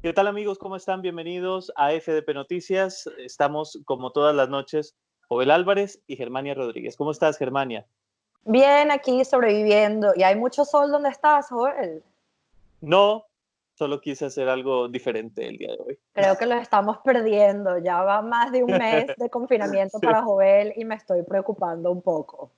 ¿Qué tal amigos? ¿Cómo están? Bienvenidos a FDP Noticias. Estamos como todas las noches, Joel Álvarez y Germania Rodríguez. ¿Cómo estás, Germania? Bien, aquí sobreviviendo. ¿Y hay mucho sol donde estás, Joel? No, solo quise hacer algo diferente el día de hoy. Creo que lo estamos perdiendo. Ya va más de un mes de confinamiento Sí. para Joel y me estoy preocupando un poco.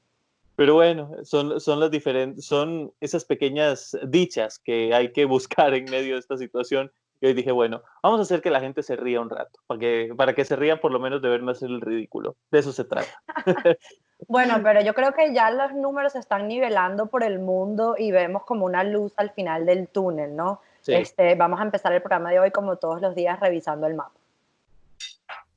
Pero bueno, son las diferentes, son esas pequeñas dichas que hay que buscar en medio de esta situación. Y hoy dije, bueno, vamos a hacer que la gente se ría un rato, para que se rían por lo menos de verme hacer el ridículo. De eso se trata. Bueno, pero yo creo que ya los números se están nivelando por el mundo y vemos como una luz al final del túnel, ¿no? Sí. Vamos a empezar el programa de hoy como todos los días revisando el mapa.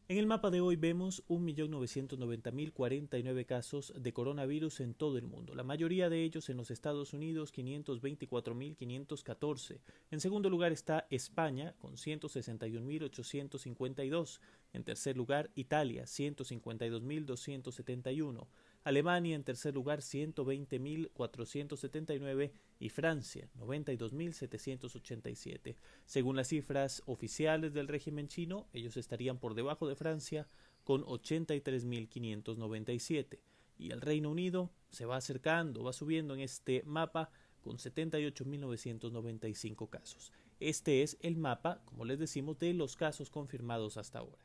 En el mapa de hoy vemos 1.990.049 casos de coronavirus en todo el mundo, la mayoría de ellos en los Estados Unidos, 524.514. En segundo lugar está España, con 161.852. En tercer lugar, Italia, 152.271. Alemania en tercer lugar, 120.479 y Francia, 92.787. Según las cifras oficiales del régimen chino, ellos estarían por debajo de Francia con 83.597. Y el Reino Unido se va acercando, va subiendo en este mapa con 78.995 casos. Este es el mapa, como les decimos, de los casos confirmados hasta ahora.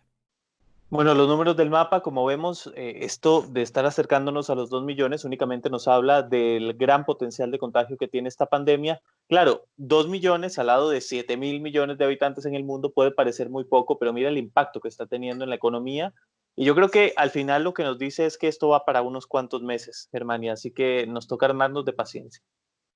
Bueno, los números del mapa, como vemos, esto de estar acercándonos a los 2 millones únicamente nos habla del gran potencial de contagio que tiene esta pandemia. Claro, 2 millones al lado de 7.000 millones de habitantes en el mundo puede parecer muy poco, pero mira el impacto que está teniendo en la economía. Y yo creo que al final lo que nos dice es que esto va para unos cuantos meses, Germania, así que nos toca armarnos de paciencia.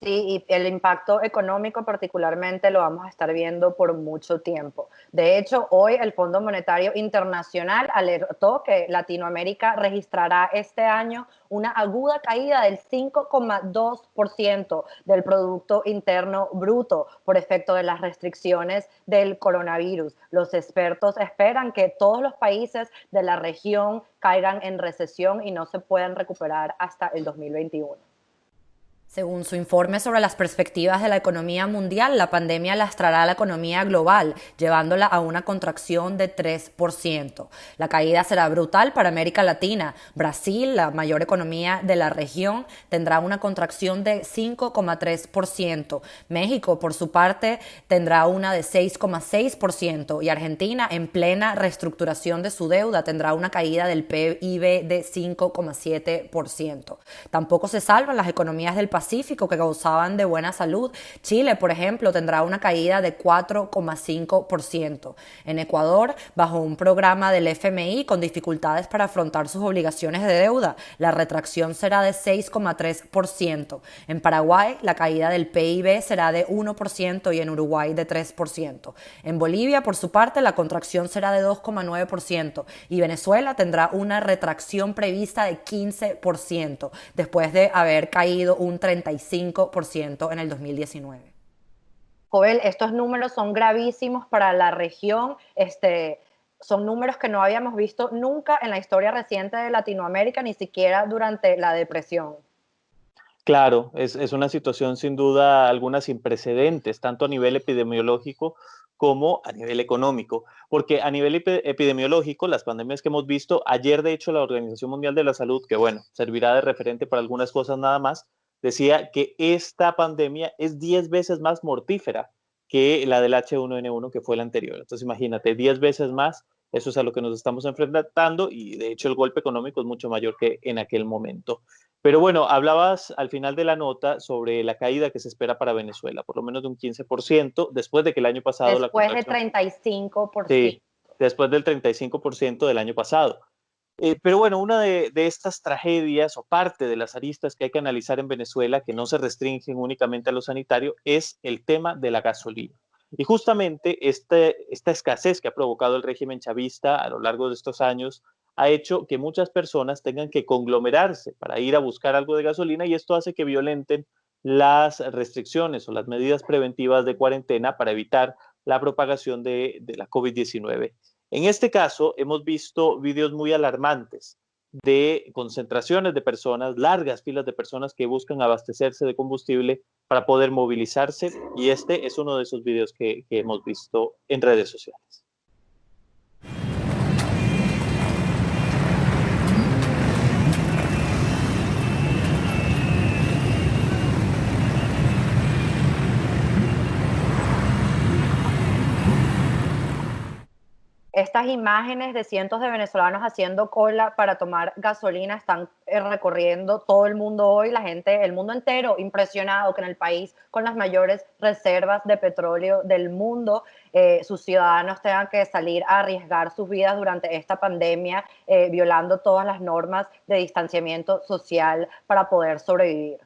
Sí, y el impacto económico particularmente lo vamos a estar viendo por mucho tiempo. De hecho, hoy el Fondo Monetario Internacional alertó que Latinoamérica registrará este año una aguda caída del 5,2% del Producto Interno Bruto por efecto de las restricciones del coronavirus. Los expertos esperan que todos los países de la región caigan en recesión y no se puedan recuperar hasta el 2021. Según su informe sobre las perspectivas de la economía mundial, la pandemia lastrará a la economía global, llevándola a una contracción de 3%. La caída será brutal para América Latina. Brasil, la mayor economía de la región, tendrá una contracción de 5,3%. México, por su parte, tendrá una de 6,6%. Y Argentina, en plena reestructuración de su deuda, tendrá una caída del PIB de 5,7%. Tampoco se salvan las economías del Pacífico que gozaban de buena salud. Chile, por ejemplo, tendrá una caída de 4,5%. En Ecuador, bajo un programa del FMI con dificultades para afrontar sus obligaciones de deuda, la retracción será de 6,3%. En Paraguay, la caída del PIB será de 1% y en Uruguay de 3%. En Bolivia, por su parte, la contracción será de 2,9% y Venezuela tendrá una retracción prevista de 15%, después de haber caído un 35% en el 2019. Joel, estos números son gravísimos para la región. Son números que no habíamos visto nunca en la historia reciente de Latinoamérica, ni siquiera durante la depresión. Claro, es una situación sin duda alguna sin precedentes, tanto a nivel epidemiológico como a nivel económico, porque a nivel epidemiológico, las pandemias que hemos visto, ayer de hecho la Organización Mundial de la Salud, que bueno, servirá de referente para algunas cosas nada más, decía que esta pandemia es 10 veces más mortífera que la del H1N1 que fue la anterior. Entonces imagínate, 10 veces más, eso es a lo que nos estamos enfrentando y de hecho el golpe económico es mucho mayor que en aquel momento. Pero bueno, hablabas al final de la nota sobre la caída que se espera para Venezuela, por lo menos de un 15%, después de que el año pasado la Después de contracción, 35%. sí, después del 35% del año pasado. Pero bueno, una de estas tragedias o parte de las aristas que hay que analizar en Venezuela, que no se restringen únicamente a lo sanitario, es el tema de la gasolina. Y justamente esta escasez que ha provocado el régimen chavista a lo largo de estos años ha hecho que muchas personas tengan que conglomerarse para ir a buscar algo de gasolina y esto hace que violenten las restricciones o las medidas preventivas de cuarentena para evitar la propagación de la COVID-19. En este caso, hemos visto videos muy alarmantes de concentraciones de personas, largas filas de personas que buscan abastecerse de combustible para poder movilizarse, y este es uno de esos videos que hemos visto en redes sociales. Estas imágenes de cientos de venezolanos haciendo cola para tomar gasolina están recorriendo todo el mundo hoy, la gente, el mundo entero, impresionado que en el país con las mayores reservas de petróleo del mundo, sus ciudadanos tengan que salir a arriesgar sus vidas durante esta pandemia, violando todas las normas de distanciamiento social para poder sobrevivir.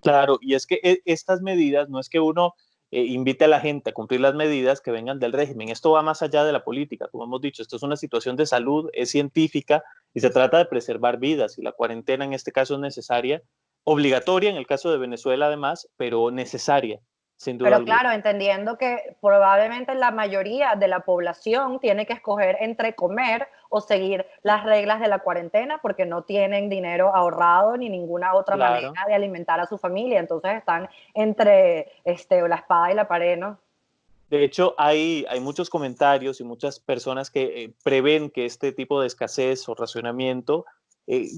Claro, y es que estas medidas no es que uno invite a la gente a cumplir las medidas que vengan del régimen. Esto va más allá de la política, como hemos dicho. Esto es una situación de salud, es científica y se trata de preservar vidas. Y la cuarentena en este caso es necesaria, obligatoria en el caso de Venezuela además, pero necesaria, sin duda Pero alguna. claro, entendiendo que probablemente la mayoría de la población tiene que escoger entre comer o seguir las reglas de la cuarentena porque no tienen dinero ahorrado ni ninguna otra manera Claro. de alimentar a su familia. Entonces están entre la espada y la pared, ¿no? De hecho, hay muchos comentarios y muchas personas que prevén que este tipo de escasez o racionamiento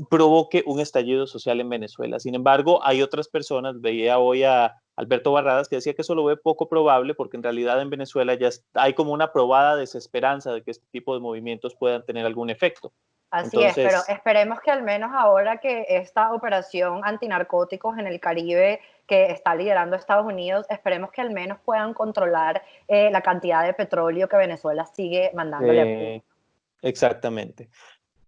provoque un estallido social en Venezuela. Sin embargo, hay otras personas, veía hoy a Alberto Barradas, que decía que eso lo ve poco probable porque en realidad en Venezuela ya hay como una probada desesperanza de que este tipo de movimientos puedan tener algún efecto. Así es, pero Entonces, esperemos que al menos ahora que esta operación antinarcóticos en el Caribe que está liderando Estados Unidos, esperemos que al menos puedan controlar la cantidad de petróleo que Venezuela sigue mandándole a Cuba. exactamente.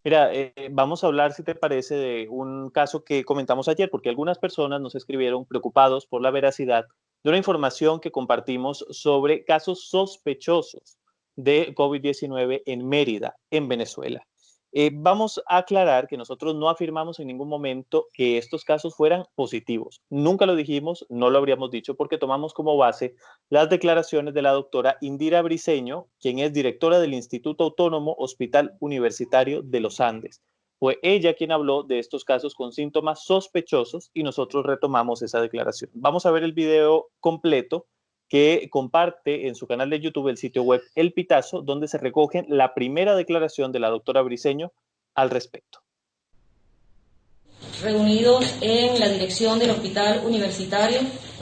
Mira, vamos a hablar, si te parece, de un caso que comentamos ayer, porque algunas personas nos escribieron preocupados por la veracidad de una información que compartimos sobre casos sospechosos de COVID-19 en Mérida, en Venezuela. Vamos a aclarar que nosotros no afirmamos en ningún momento que estos casos fueran positivos. Nunca lo dijimos, no lo habríamos dicho porque tomamos como base las declaraciones de la doctora Indira Briceño, quien es directora del Instituto Autónomo Hospital Universitario de los Andes. Fue ella quien habló de estos casos con síntomas sospechosos y nosotros retomamos esa declaración. Vamos a ver el video completo que comparte en su canal de YouTube el sitio web El Pitazo, donde se recoge la primera declaración de la doctora Briceño al respecto. Reunidos en la dirección del Hospital Universitario,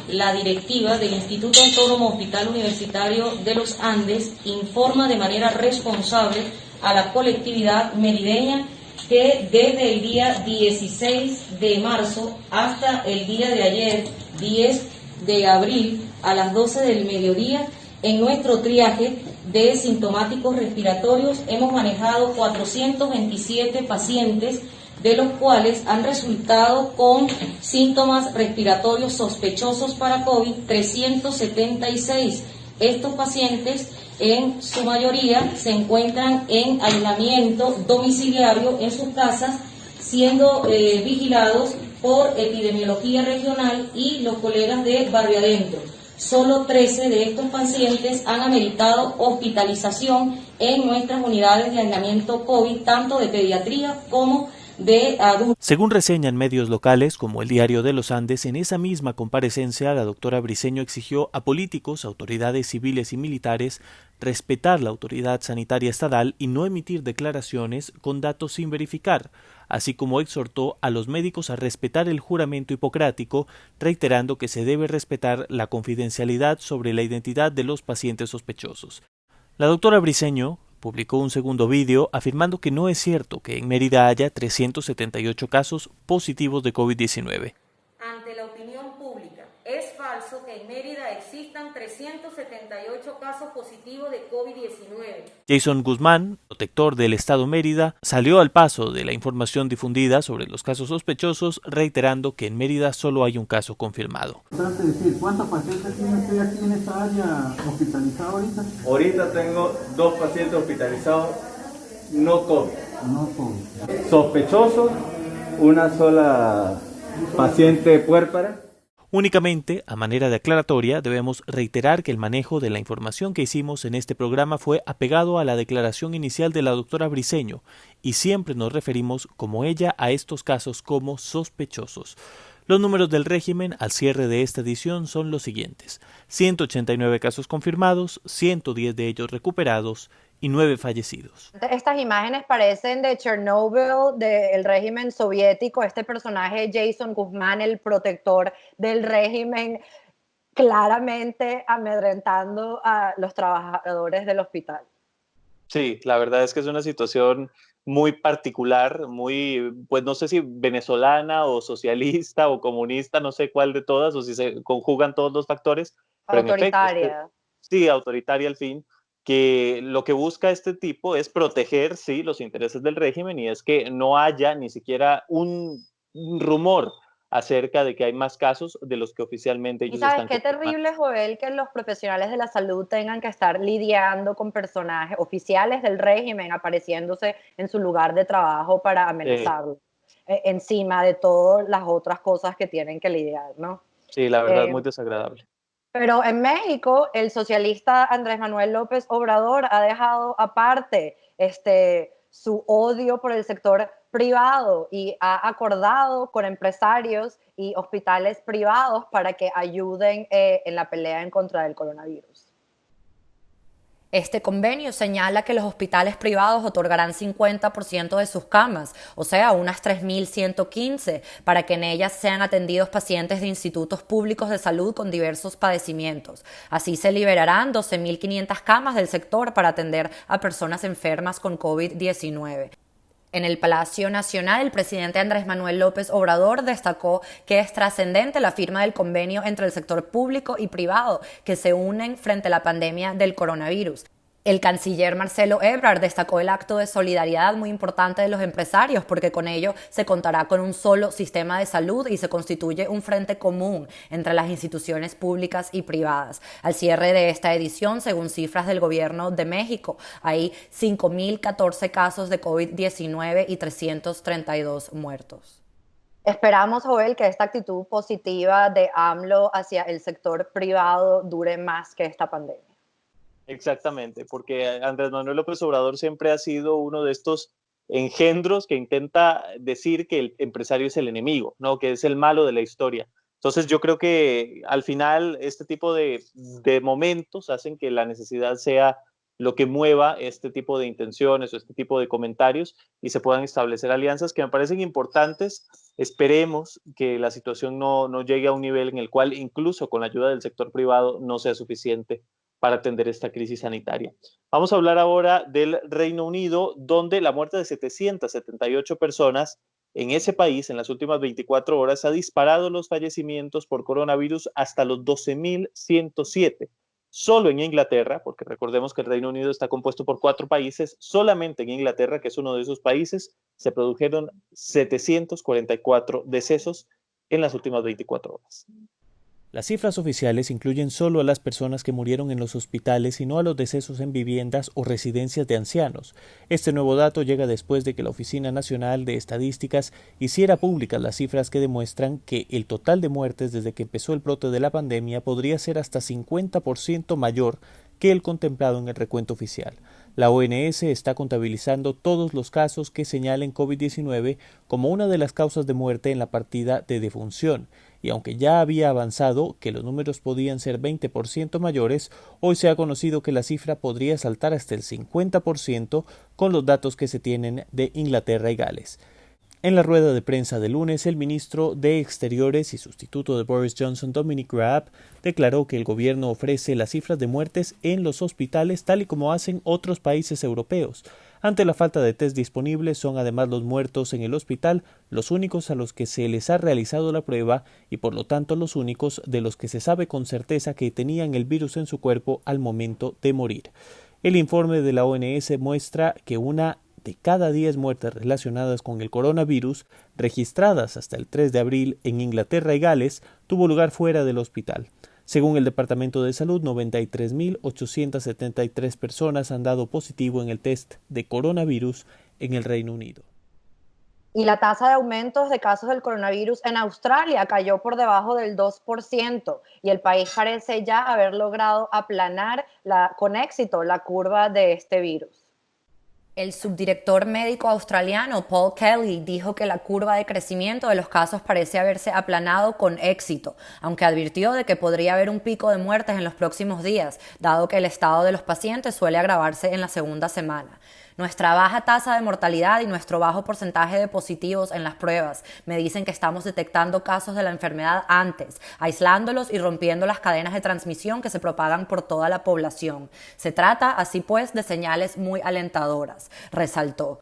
la directiva del Instituto Autónomo Hospital Universitario de los Andes informa de manera responsable a la colectividad merideña que desde el día 16 de marzo hasta el día de ayer, 10 de abril, a las 12 del mediodía, en nuestro triaje de sintomáticos respiratorios hemos manejado 427 pacientes, de los cuales han resultado con síntomas respiratorios sospechosos para COVID 376. Estos pacientes en su mayoría se encuentran en aislamiento domiciliario en sus casas, siendo vigilados por epidemiología regional y los colegas de Barrio Adentro. Solo 13 de estos pacientes han ameritado hospitalización en nuestras unidades de aislamiento COVID, tanto de pediatría como de adultos. Según reseñan medios locales como el Diario de los Andes, en esa misma comparecencia la doctora Briceño exigió a políticos, autoridades civiles y militares respetar la autoridad sanitaria estatal y no emitir declaraciones con datos sin verificar, así como exhortó a los médicos a respetar el juramento hipocrático, reiterando que se debe respetar la confidencialidad sobre la identidad de los pacientes sospechosos. La doctora Briceño publicó un segundo vídeo afirmando que no es cierto que en Mérida haya 378 casos positivos de COVID-19. Ante la opinión pública, es falso que en Mérida existan 378 casos positivos de COVID-19. Jason Guzmán, protector del Estado Mérida, salió al paso de la información difundida sobre los casos sospechosos, reiterando que en Mérida solo hay un caso confirmado. ¿Cuántos pacientes tiene usted aquí en esta área hospitalizados ahorita? Ahorita tengo 2 pacientes hospitalizados no COVID. No COVID. Sospechosos, una sola paciente puérpera. Únicamente, a manera de aclaratoria, debemos reiterar que el manejo de la información que hicimos en este programa fue apegado a la declaración inicial de la doctora Briceño y siempre nos referimos como ella a estos casos como sospechosos. Los números del régimen al cierre de esta edición son los siguientes: 189 casos confirmados, 110 de ellos recuperados y 9 fallecidos. Estas imágenes parecen de Chernobyl, del régimen soviético, este personaje Jason Guzmán, el protector del régimen, claramente amedrentando a los trabajadores del hospital. Sí, la verdad es que es una situación muy particular, muy, pues no sé si venezolana o socialista o comunista, no sé cuál de todas, o si se conjugan todos los factores, pero en efecto, Autoritaria. sí, autoritaria al fin, que lo que busca este tipo es proteger, sí, los intereses del régimen, y es que no haya ni siquiera un rumor acerca de que hay más casos de los que oficialmente Y ellos sabes están qué confirmando. terrible, Joel, que los profesionales de la salud tengan que estar lidiando con personajes oficiales del régimen apareciéndose en su lugar de trabajo para amenazarlo, encima de todas las otras cosas que tienen que lidiar, ¿no? Sí, la verdad, Eh, muy desagradable. Pero en México, el socialista Andrés Manuel López Obrador ha dejado aparte su odio por el sector privado y ha acordado con empresarios y hospitales privados para que ayuden en la pelea en contra del coronavirus. Este convenio señala que los hospitales privados otorgarán 50% de sus camas, o sea, unas 3.115, para que en ellas sean atendidos pacientes de institutos públicos de salud con diversos padecimientos. Así se liberarán 12.500 camas del sector para atender a personas enfermas con COVID-19. En el Palacio Nacional, el presidente Andrés Manuel López Obrador destacó que es trascendente la firma del convenio entre el sector público y privado que se unen frente a la pandemia del coronavirus. El canciller Marcelo Ebrard destacó el acto de solidaridad muy importante de los empresarios porque con ello se contará con un solo sistema de salud y se constituye un frente común entre las instituciones públicas y privadas. Al cierre de esta edición, según cifras del Gobierno de México, hay 5.014 casos de COVID-19 y 332 muertos. Esperamos, Joel, que esta actitud positiva de AMLO hacia el sector privado dure más que esta pandemia. Exactamente, porque Andrés Manuel López Obrador siempre ha sido uno de estos engendros que intenta decir que el empresario es el enemigo, ¿no? Que es el malo de la historia. Entonces yo creo que al final este tipo de momentos hacen que la necesidad sea lo que mueva este tipo de intenciones o este tipo de comentarios y se puedan establecer alianzas que me parecen importantes. Esperemos que la situación no llegue a un nivel en el cual incluso con la ayuda del sector privado no sea suficiente para atender esta crisis sanitaria. Vamos a hablar ahora del Reino Unido, donde la muerte de 778 personas en ese país en las últimas 24 horas ha disparado los fallecimientos por coronavirus hasta los 12.107. Solo en Inglaterra, porque recordemos que el Reino Unido está compuesto por 4 países, solamente en Inglaterra, que es uno de esos países, se produjeron 744 decesos en las últimas 24 horas. Las cifras oficiales incluyen solo a las personas que murieron en los hospitales y no a los decesos en viviendas o residencias de ancianos. Este nuevo dato llega después de que la Oficina Nacional de Estadísticas hiciera públicas las cifras que demuestran que el total de muertes desde que empezó el brote de la pandemia podría ser hasta 50% mayor que el contemplado en el recuento oficial. La ONS está contabilizando todos los casos que señalen COVID-19 como una de las causas de muerte en la partida de defunción, y aunque ya había avanzado que los números podían ser 20% mayores, hoy se ha conocido que la cifra podría saltar hasta el 50% con los datos que se tienen de Inglaterra y Gales. En la rueda de prensa de lunes, el ministro de Exteriores y sustituto de Boris Johnson, Dominic Raab, declaró que el gobierno ofrece las cifras de muertes en los hospitales tal y como hacen otros países europeos. Ante la falta de test disponibles, son además los muertos en el hospital los únicos a los que se les ha realizado la prueba y por lo tanto los únicos de los que se sabe con certeza que tenían el virus en su cuerpo al momento de morir. El informe de la ONS muestra que una de cada 10 muertes relacionadas con el coronavirus, registradas hasta el 3 de abril en Inglaterra y Gales, tuvo lugar fuera del hospital. Según el Departamento de Salud, 93.873 personas han dado positivo en el test de coronavirus en el Reino Unido. Y la tasa de aumentos de casos del coronavirus en Australia cayó por debajo del 2% y el país parece ya haber logrado aplanar con éxito la curva de este virus. El subdirector médico australiano Paul Kelly dijo que la curva de crecimiento de los casos parece haberse aplanado con éxito, aunque advirtió de que podría haber un pico de muertes en los próximos días, dado que el estado de los pacientes suele agravarse en la segunda semana. Nuestra baja tasa de mortalidad y nuestro bajo porcentaje de positivos en las pruebas me dicen que estamos detectando casos de la enfermedad antes, aislándolos y rompiendo las cadenas de transmisión que se propagan por toda la población. Se trata, así pues, de señales muy alentadoras, resaltó.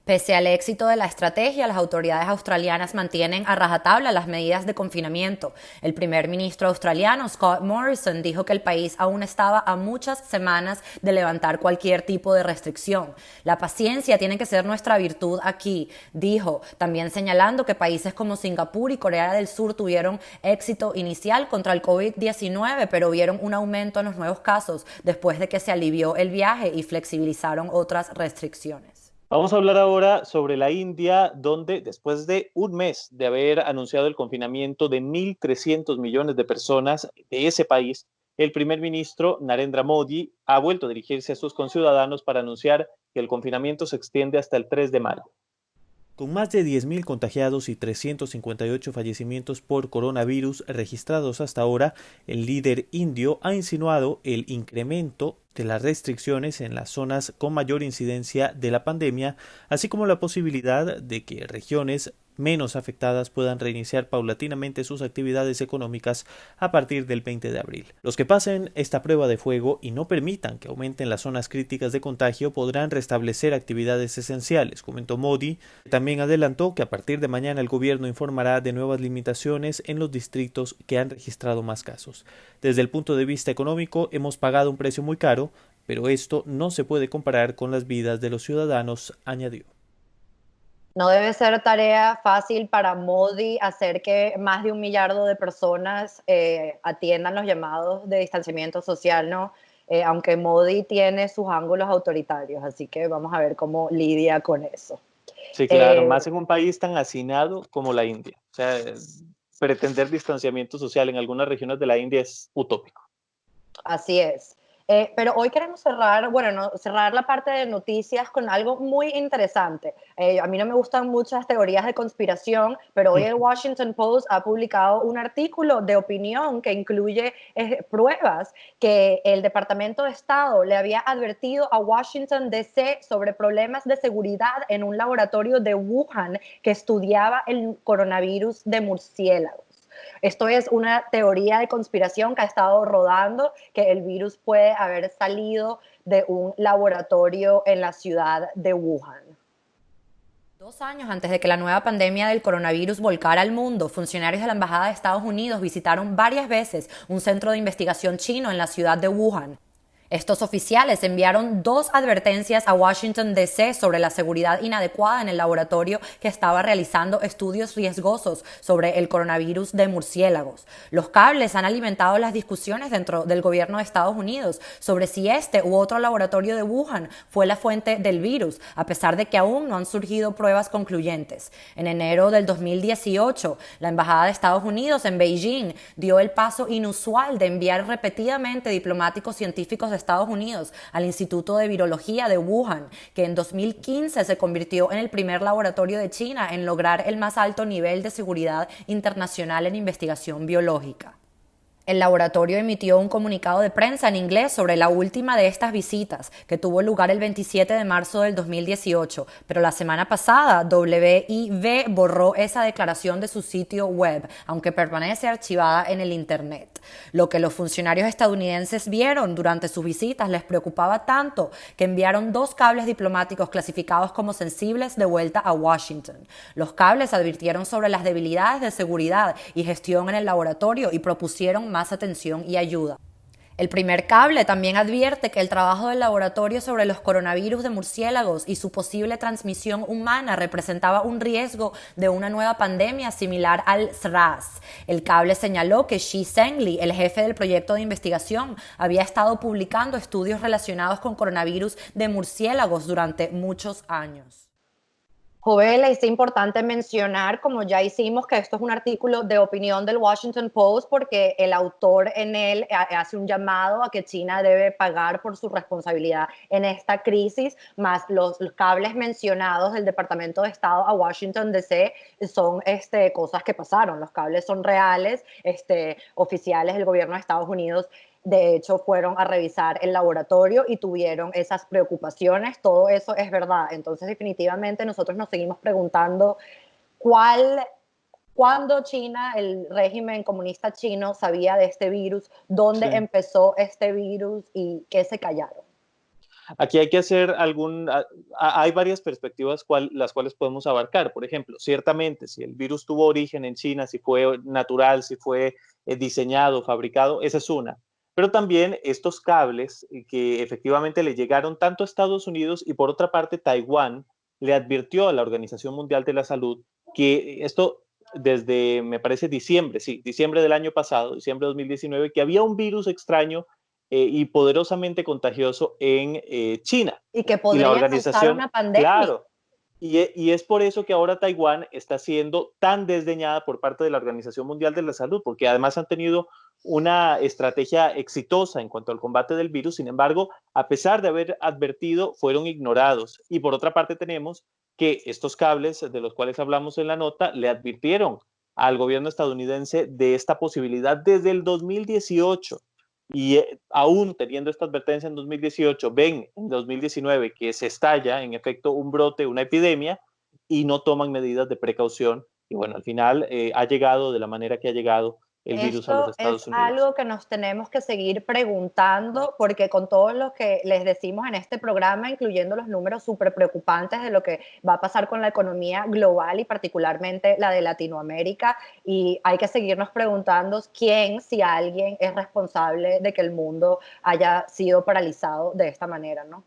Pese al éxito de la estrategia, las autoridades australianas mantienen a rajatabla las medidas de confinamiento. El primer ministro australiano, Scott Morrison, dijo que el país aún estaba a muchas semanas de levantar cualquier tipo de restricción. La paciencia tiene que ser nuestra virtud aquí, dijo, también señalando que países como Singapur y Corea del Sur tuvieron éxito inicial contra el COVID-19, pero vieron un aumento en los nuevos casos después de que se alivió el viaje y flexibilizaron otras restricciones. Vamos a hablar ahora sobre la India, donde después de un mes de haber anunciado el confinamiento de 1.300 millones de personas de ese país, el primer ministro Narendra Modi ha vuelto a dirigirse a sus conciudadanos para anunciar que el confinamiento se extiende hasta el 3 de mayo. Con más de 10.000 contagiados y 358 fallecimientos por coronavirus registrados hasta ahora, el líder indio ha insinuado el incremento de las restricciones en las zonas con mayor incidencia de la pandemia, así como la posibilidad de que regiones menos afectadas puedan reiniciar paulatinamente sus actividades económicas a partir del 20 de abril. Los que pasen esta prueba de fuego y no permitan que aumenten las zonas críticas de contagio podrán restablecer actividades esenciales, comentó Modi. También adelantó que a partir de mañana el gobierno informará de nuevas limitaciones en los distritos que han registrado más casos. Desde el punto de vista económico, hemos pagado un precio muy caro, pero esto no se puede comparar con las vidas de los ciudadanos, añadió. No debe ser tarea fácil para Modi hacer que más de 1 millardo de personas atiendan los llamados de distanciamiento social, ¿no? Aunque Modi tiene sus ángulos autoritarios, así que vamos a ver cómo lidia con eso. Sí, claro, más en un país tan hacinado como la India. O sea, pretender distanciamiento social en algunas regiones de la India es utópico. Así es. Pero hoy queremos cerrar la parte de noticias con algo muy interesante. A mí no me gustan muchas teorías de conspiración, pero hoy el Washington Post ha publicado un artículo de opinión que incluye pruebas que el Departamento de Estado le había advertido a Washington DC sobre problemas de seguridad en un laboratorio de Wuhan que estudiaba el coronavirus de murciélagos. Esto es una teoría de conspiración que ha estado rodando, que el virus puede haber salido de un laboratorio en la ciudad de Wuhan. 2 años antes de que la nueva pandemia del coronavirus volcara al mundo, funcionarios de la Embajada de Estados Unidos visitaron varias veces un centro de investigación chino en la ciudad de Wuhan. Estos oficiales enviaron 2 advertencias a Washington DC sobre la seguridad inadecuada en el laboratorio que estaba realizando estudios riesgosos sobre el coronavirus de murciélagos. Los cables han alimentado las discusiones dentro del gobierno de Estados Unidos sobre si este u otro laboratorio de Wuhan fue la fuente del virus, a pesar de que aún no han surgido pruebas concluyentes. En enero del 2018, la Embajada de Estados Unidos en Beijing dio el paso inusual de enviar repetidamente diplomáticos científicos de Estados Unidos al Instituto de Virología de Wuhan, que en 2015 se convirtió en el primer laboratorio de China en lograr el más alto nivel de seguridad internacional en investigación biológica. El laboratorio emitió un comunicado de prensa en inglés sobre la última de estas visitas, que tuvo lugar el 27 de marzo del 2018, pero la semana pasada WIV borró esa declaración de su sitio web, aunque permanece archivada en el Internet. Lo que los funcionarios estadounidenses vieron durante sus visitas les preocupaba tanto que enviaron 2 cables diplomáticos clasificados como sensibles de vuelta a Washington. Los cables advirtieron sobre las debilidades de seguridad y gestión en el laboratorio y propusieron más atención y ayuda. El primer cable también advierte que el trabajo del laboratorio sobre los coronavirus de murciélagos y su posible transmisión humana representaba un riesgo de una nueva pandemia similar al SRAS. El cable señaló que Shi Zhengli, el jefe del proyecto de investigación, había estado publicando estudios relacionados con coronavirus de murciélagos durante muchos años. Jovel, es importante mencionar, como ya hicimos, que esto es un artículo de opinión del Washington Post porque el autor en él hace un llamado a que China debe pagar por su responsabilidad en esta crisis, más los cables mencionados del Departamento de Estado a Washington DC son cosas que pasaron. Los cables son reales, oficiales del gobierno de Estados Unidos de hecho fueron a revisar el laboratorio y tuvieron esas preocupaciones, todo eso es verdad. Entonces definitivamente nosotros nos seguimos preguntando cuándo China, el régimen comunista chino, sabía de este virus, dónde Sí. empezó este virus y qué se callaron. Aquí hay que hacer hay varias perspectivas las cuales podemos abarcar. Por ejemplo, ciertamente, si el virus tuvo origen en China, si fue natural, si fue diseñado, fabricado, esa es una. Pero también estos cables que efectivamente le llegaron tanto a Estados Unidos y por otra parte Taiwán le advirtió a la Organización Mundial de la Salud que esto desde, me parece, diciembre del año pasado, diciembre de 2019, que había un virus extraño y poderosamente contagioso en China. Y que Y la podría causar organización, una pandemia. claro, y es por eso que ahora Taiwán está siendo tan desdeñada por parte de la Organización Mundial de la Salud, porque además han tenido una estrategia exitosa en cuanto al combate del virus. Sin embargo, a pesar de haber advertido, fueron ignorados. Y por otra parte tenemos que estos cables de los cuales hablamos en la nota le advirtieron al gobierno estadounidense de esta posibilidad desde el 2018 y aún teniendo esta advertencia en 2018, ven en 2019 que se estalla en efecto un brote, una epidemia y no toman medidas de precaución y bueno, al final ha llegado de la manera que ha llegado el virus a los Esto es Estados Unidos. algo que nos tenemos que seguir preguntando porque con todo lo que les decimos en este programa, incluyendo los números súper preocupantes de lo que va a pasar con la economía global y particularmente la de Latinoamérica, y hay que seguirnos preguntando quién, si alguien, es responsable de que el mundo haya sido paralizado de esta manera, ¿no?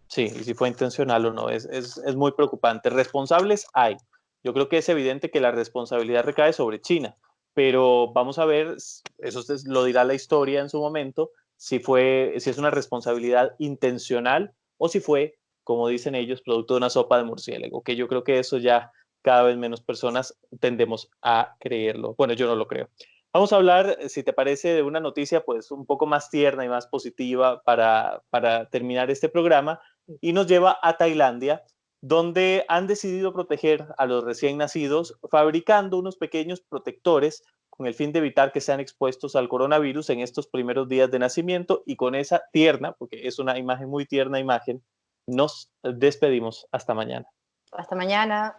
Sí, y si fue intencional o no, es muy preocupante. Responsables hay. Yo creo que es evidente que la responsabilidad recae sobre China, pero vamos a ver, eso lo dirá la historia en su momento, si es una responsabilidad intencional o si fue, como dicen ellos, producto de una sopa de murciélago, que yo creo que eso ya cada vez menos personas tendemos a creerlo. Bueno, yo no lo creo. Vamos a hablar, si te parece, de una noticia pues un poco más tierna y más positiva para terminar este programa y nos lleva a Tailandia, donde han decidido proteger a los recién nacidos fabricando unos pequeños protectores con el fin de evitar que sean expuestos al coronavirus en estos primeros días de nacimiento y con esa tierna, porque es una imagen muy tierna imagen, nos despedimos hasta mañana. Hasta mañana.